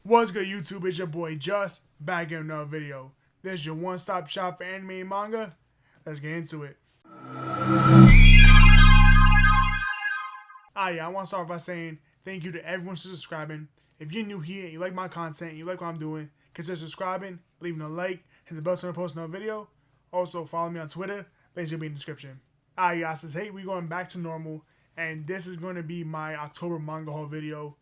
What's good, YouTube? It's your boy Just back in another video. This is your one-stop shop for anime and manga. Let's get into it. I want to start by saying thank you to everyone for subscribing. If you're new here and you like my content, you like what I'm doing, consider subscribing, leaving a like, hit the bell so I post another video. Also, follow me on Twitter. Links will be in the description. Guys, today we're going back to normal, and this is going to be my October manga haul video.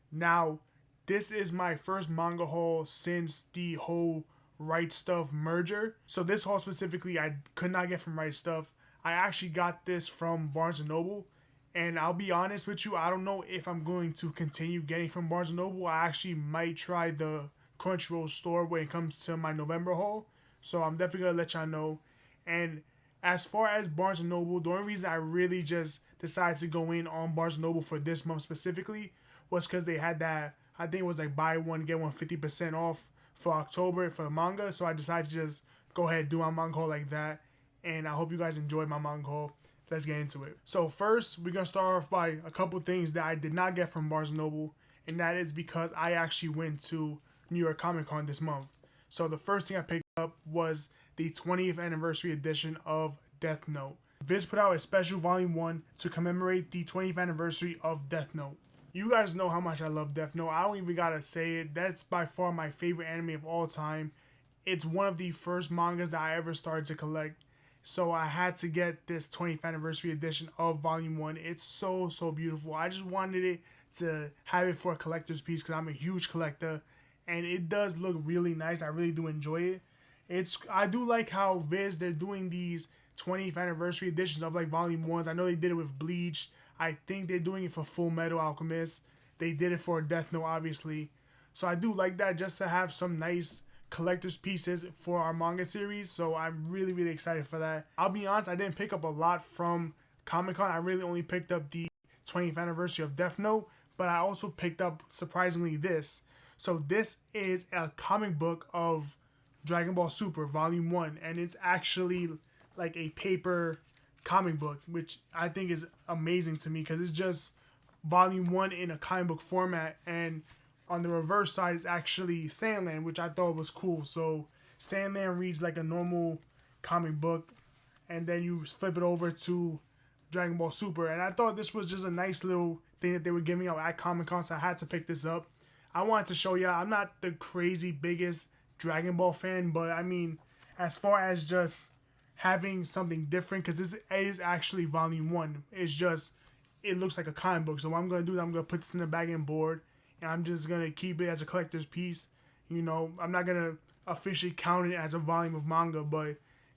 Now, this is my first manga haul since the whole Right Stuff merger. So this haul specifically I could not get from Right Stuff. I actually got this from Barnes & Noble. And I'll be honest with you, I don't know if I'm going to continue getting from Barnes & Noble. I actually might try the Crunchyroll store when it comes to my November haul. So I'm definitely going to let y'all know. And as far as Barnes & Noble, the only reason I really just decided to go in on Barnes & Noble for this month specifically was because they had that, I think it was like buy one, get one 50% off for October for the manga. So I decided to just go ahead and do my manga haul like that. And I hope you guys enjoyed my manga haul. Let's get into it. So first, we're going to start off by a couple things that I did not get from Barnes & Noble. And that is because I actually went to New York Comic Con this month. So the first thing I picked up was the 20th anniversary edition of Death Note. Viz put out a special volume 1 to commemorate the 20th anniversary of Death Note. You guys know how much I love Death Note. I don't even gotta say it. That's by far my favorite anime of all time. It's one of the first mangas that I ever started to collect. So I had to get this 20th anniversary edition of volume 1. It's so beautiful. I just wanted it to have it for a collector's piece because I'm a huge collector. And it does look really nice. I really do enjoy it. I do like how Viz, they're doing these 20th anniversary editions of like volume 1s. I know they did it with Bleach. I think they're doing it for Full Metal Alchemist. They did it for Death Note, obviously. So I do like that just to have some nice collector's pieces for our manga series. So I'm really excited for that. I'll be honest, I didn't pick up a lot from Comic-Con. I really only picked up the 20th anniversary of Death Note. But I also picked up, surprisingly, this. So this is a comic book of Dragon Ball Super Volume 1. And it's actually like a paper comic book, which I think is amazing to me because it's just volume 1 in a comic book format, and on the reverse side is actually Sandland, which I thought was cool. So Sandland reads like a normal comic book, and then you flip it over to Dragon Ball Super, and I thought this was just a nice little thing that they were giving out at Comic-Con, so I had to pick this up. I wanted to show y'all I'm not the crazy biggest Dragon Ball fan, but I mean, as far as just having something different, because this is actually volume 1. It's just, it looks like a comic book. So what I'm going to do is I'm going to put this in the bag and board, and I'm just going to keep it as a collector's piece. You know, I'm not going to officially count it as a volume of manga, but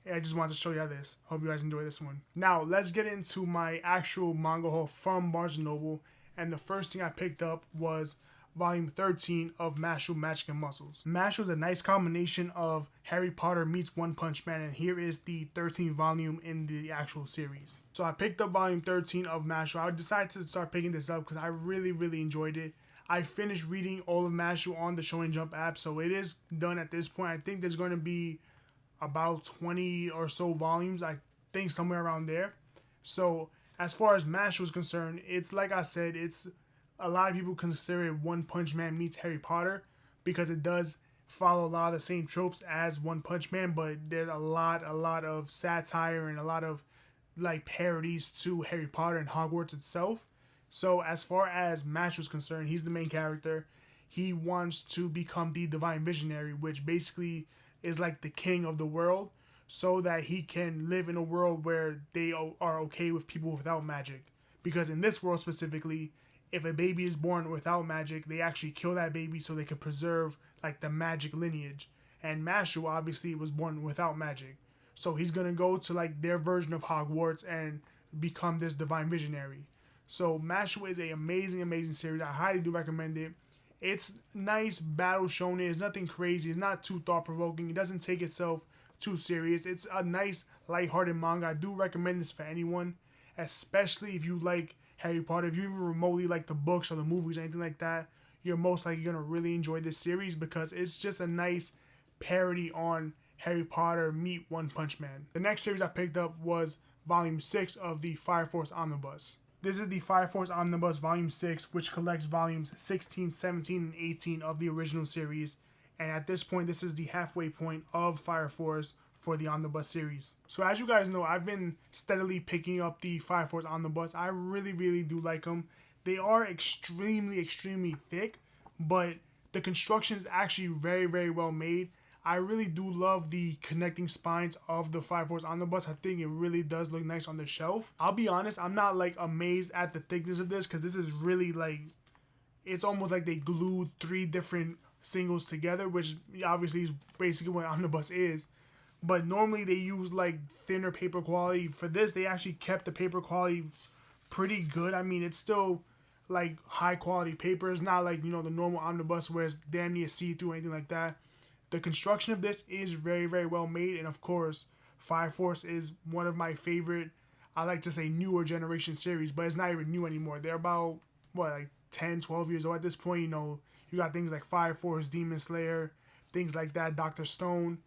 I just wanted to show you this. Hope you guys enjoy this one. Now, let's get into my actual manga haul from Barnes & Noble. And the first thing I picked up was Volume 13 of Mashu, Magic and Muscles. Mashu is a nice combination of Harry Potter meets One Punch Man, and here is the 13th volume in the actual series. So I picked up Volume 13 of Mashu. I decided to start picking this up because I really enjoyed it. I finished reading all of Mashu on the Shonen Jump app, so it is done at this point. I think there's going to be about 20 or so volumes, I think somewhere around there. So as far as Mashu is concerned, it's like I said, it's a lot of people consider it One Punch Man meets Harry Potter because it does follow a lot of the same tropes as One Punch Man, but there's a lot of satire and a lot of like parodies to Harry Potter and Hogwarts itself. So as far as Mashu is concerned, he's the main character. He wants to become the Divine Visionary, which basically is like the king of the world, so that he can live in a world where they are okay with people without magic. Because in this world specifically, if a baby is born without magic, they actually kill that baby so they can preserve like the magic lineage. And Mashu obviously was born without magic. So he's going to go to like their version of Hogwarts and become this Divine Visionary. So Mashu is an amazing series. I highly do recommend it. It's nice battle shonen. It's nothing crazy. It's not too thought-provoking. It doesn't take itself too serious. It's a nice, lighthearted manga. I do recommend this for anyone, especially if you like Harry Potter. If you even remotely like the books or the movies or anything like that, you're most likely going to really enjoy this series because it's just a nice parody on Harry Potter meet One Punch Man. The next series I picked up was Volume 6 of the Fire Force Omnibus. This is the Fire Force Omnibus Volume 6, which collects volumes 16, 17, and 18 of the original series. And at this point, this is the halfway point of Fire Force for the Omnibus series. So as you guys know, I've been steadily picking up the Fire Force Omnibus. I really, really do like them. They are extremely, extremely thick, but the construction is actually very, very well made. I really do love the connecting spines of the Fire Force Omnibus. I think it really does look nice on the shelf. I'll be honest, I'm not like amazed at the thickness of this because this is really like, it's almost like they glued 3 different singles together, which obviously is basically what Omnibus is. But normally they use like thinner paper quality. For this, they actually kept the paper quality pretty good. I mean, it's still like high quality paper. It's not like, you know, the normal Omnibus where it's damn near see-through or anything like that. The construction of this is very, very well made. And of course, Fire Force is one of my favorite, I like to say newer generation series, but it's not even new anymore. They're about, what, like 10, 12 years old at this point. You know, you got things like Fire Force, Demon Slayer, things like that, Dr. Stone.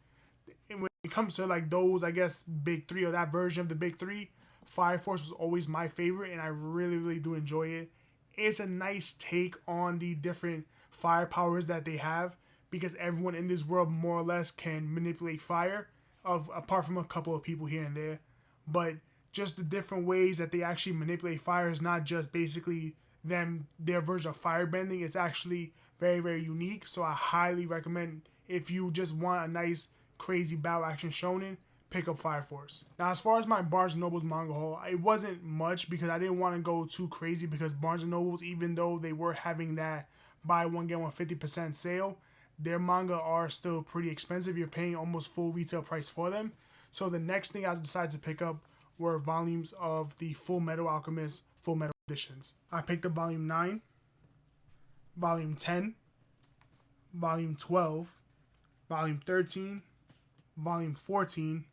And when it comes to like those, I guess, big 3 or that version of the big 3, Fire Force was always my favorite and I really, really do enjoy it. It's a nice take on the different fire powers that they have, because everyone in this world more or less can manipulate fire, apart from a couple of people here and there. But just the different ways that they actually manipulate fire is not just basically their version of firebending. It's actually very, very unique. So I highly recommend, if you just want a nice crazy battle action shonen, pick up Fire Force. Now, as far as my Barnes & Noble's manga haul, it wasn't much because I didn't want to go too crazy, because Barnes & Noble's, even though they were having that buy one get one 50% sale, their manga are still pretty expensive. You're paying almost full retail price for them. So the next thing I decided to pick up were volumes of the Full Metal Alchemist Full Metal editions. I picked up volume 9, volume 10, volume 12, volume 13, volume 14,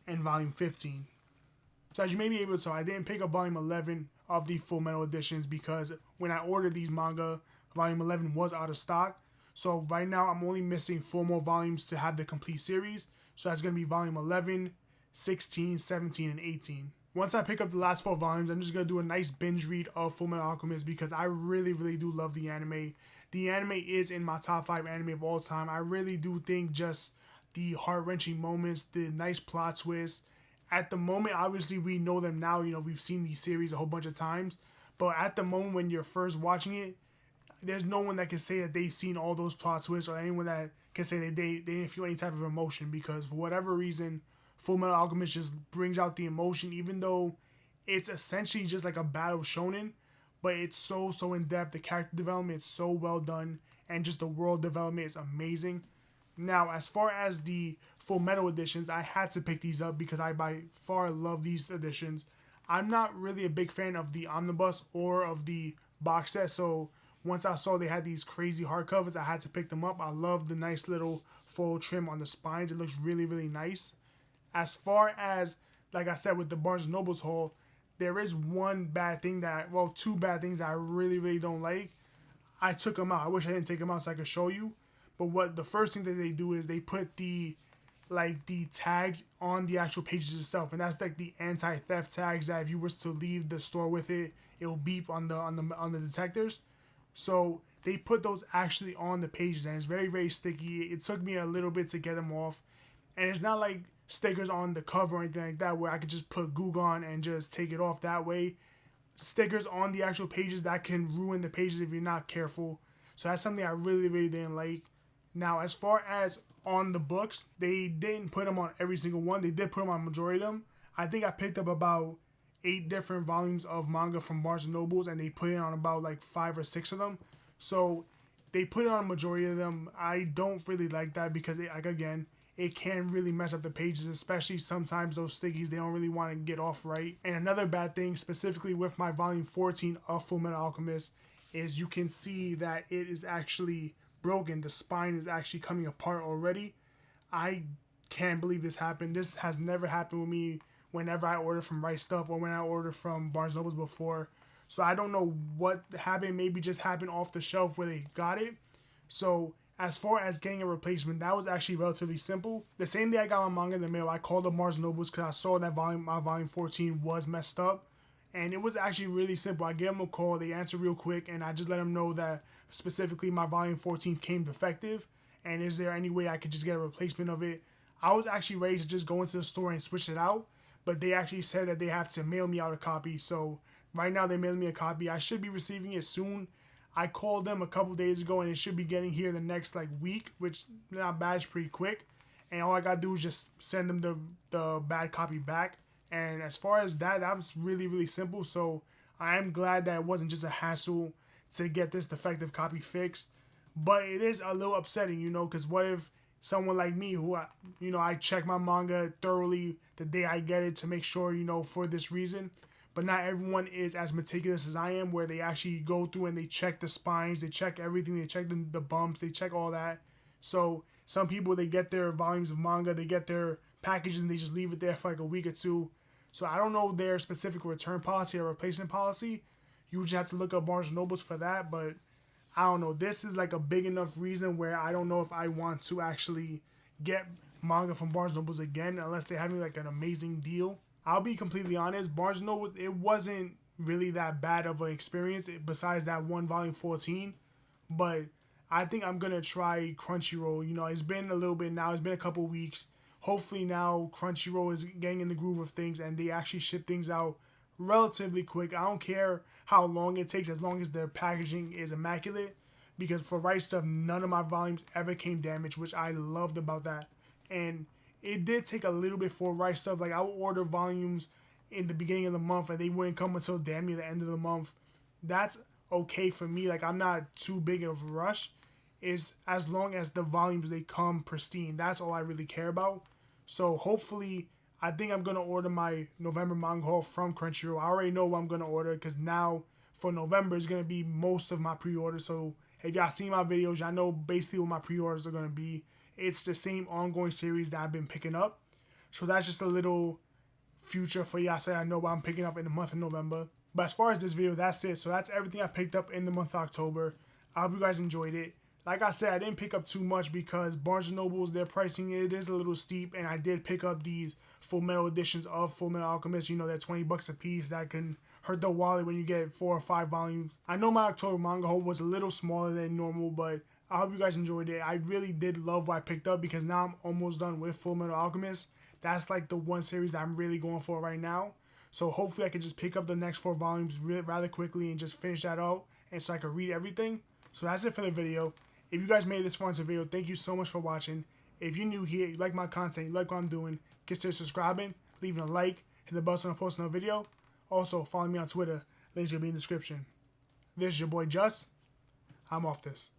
and volume 15. So as you may be able to tell, I didn't pick up volume 11 of the Full Metal editions because when I ordered these manga, volume 11 was out of stock. So right now I'm only missing 4 more volumes to have the complete series. So that's going to be volume 11, 16, 17, and 18. Once I pick up the last 4 volumes, I'm just going to do a nice binge read of Full Metal Alchemist because I really, really do love the anime. The anime is in my top 5 anime of all time. I really do think just the heart-wrenching moments, the nice plot twists. At the moment, obviously we know them now. You know, we've seen these series a whole bunch of times. But at the moment when you're first watching it, there's no one that can say that they've seen all those plot twists, or anyone that can say that they didn't feel any type of emotion, because for whatever reason, Full Metal Alchemist just brings out the emotion, even though it's essentially just like a battle shonen, but it's so in depth. The character development is so well done, and just the world development is amazing. Now, as far as the Full Metal editions, I had to pick these up because I by far love these editions. I'm not really a big fan of the omnibus or of the box set, so once I saw they had these crazy hardcovers, I had to pick them up. I love the nice little foil trim on the spines. It looks really, really nice. As far as, like I said, with the Barnes & Noble's haul, there is one bad thing well, 2 bad things that I really, really don't like. I took them out. I wish I didn't take them out so I could show you. But what the first thing that they do is they put the tags on the actual pages itself, and that's like the anti-theft tags that if you was to leave the store with it, it will beep on the detectors. So they put those actually on the pages, and it's very, very sticky. It took me a little bit to get them off, and it's not like stickers on the cover or anything like that where I could just put Goo on and just take it off that way. Stickers on the actual pages that can ruin the pages if you're not careful. So that's something I really, really didn't like. Now, as far as on the books, they didn't put them on every single one. They did put them on a majority of them. I think I picked up about 8 different volumes of manga from Barnes & Noble's, and they put it on about like 5 or 6 of them. So they put it on a majority of them. I don't really like that because it can really mess up the pages, especially sometimes those stickies, they don't really want to get off right. And another bad thing, specifically with my volume 14 of Full Metal Alchemist, is you can see that it is actually broken. The spine is actually coming apart already. I can't believe this happened. This has never happened with me whenever I order from Right Stuff or when I order from Barnes & Noble's before. So I don't know what happened. Maybe just happened off the shelf where they got it. So as far as getting a replacement, that was actually relatively simple. The same day I got my manga in the mail, I called up Barnes & Noble's because I saw that my volume 14 was messed up. And it was actually really simple. I gave them a call, they answered real quick, and I just let them know that specifically my volume 14 came defective, and is there any way I could just get a replacement of it. I was actually ready to just go into the store and switch it out, but they actually said that they have to mail me out a copy. So right now they're mailing me a copy. I should be receiving it soon. I called them a couple days ago, and it should be getting here the next like week, which not bad, it's pretty quick. And all I gotta do is just send them the bad copy back. And as far as that was really, really simple. So I am glad that it wasn't just a hassle to get this defective copy fixed. But it is a little upsetting, you know, because what if someone like me who, I check my manga thoroughly the day I get it to make sure, for this reason. But not everyone is as meticulous as I am, where they actually go through and they check the spines, they check everything, they check the bumps, they check all that. So some people, they get their volumes of manga, they get their packages and they just leave it there for like a week or two. So I don't know their specific return policy or replacement policy. You just have to look up Barnes & Nobles for that. But I don't know. This is like a big enough reason where I don't know if I want to actually get manga from Barnes & Nobles again unless they're having like an amazing deal. I'll be completely honest. Barnes & Nobles, it wasn't really that bad of an experience besides that one volume 14. But I think I'm going to try Crunchyroll. It's been a little bit now. It's been a couple weeks. Hopefully now Crunchyroll is getting in the groove of things and they actually ship things out relatively quick. I don't care how long it takes as long as their packaging is immaculate, because for Right Stuff, none of my volumes ever came damaged, which I loved about that. And it did take a little bit for Right Stuff. Like I would order volumes in the beginning of the month and they wouldn't come until damn near the end of the month. That's okay for me. Like I'm not too big of a rush. Is as long as the volumes, they come pristine. That's all I really care about. So hopefully, I think I'm going to order my November manga haul from Crunchyroll. I already know what I'm going to order because now for November is going to be most of my pre-orders. So if y'all seen my videos, y'all know basically what my pre-orders are going to be. It's the same ongoing series that I've been picking up. So that's just a little future for y'all, so I know what I'm picking up in the month of November. But as far as this video, that's it. So that's everything I picked up in the month of October. I hope you guys enjoyed it. Like I said, I didn't pick up too much because Barnes & Noble's, their pricing, it is a little steep. And I did pick up these Full Metal editions of Full Metal Alchemist. They're $20 a piece. That can hurt the wallet when you get 4 or 5 volumes. I know my October manga haul was a little smaller than normal, but I hope you guys enjoyed it. I really did love what I picked up because now I'm almost done with Full Metal Alchemist. That's like the one series that I'm really going for right now. So hopefully I can just pick up the next 4 volumes rather quickly and just finish that out, and so I can read everything. So that's it for the video. If you guys made this far into the video, thank you so much for watching. If you're new here, you like my content, you like what I'm doing, consider subscribing, leaving a like, hit the bell so I don't post another video. Also, follow me on Twitter. Links will be in the description. This is your boy Just. I'm off this.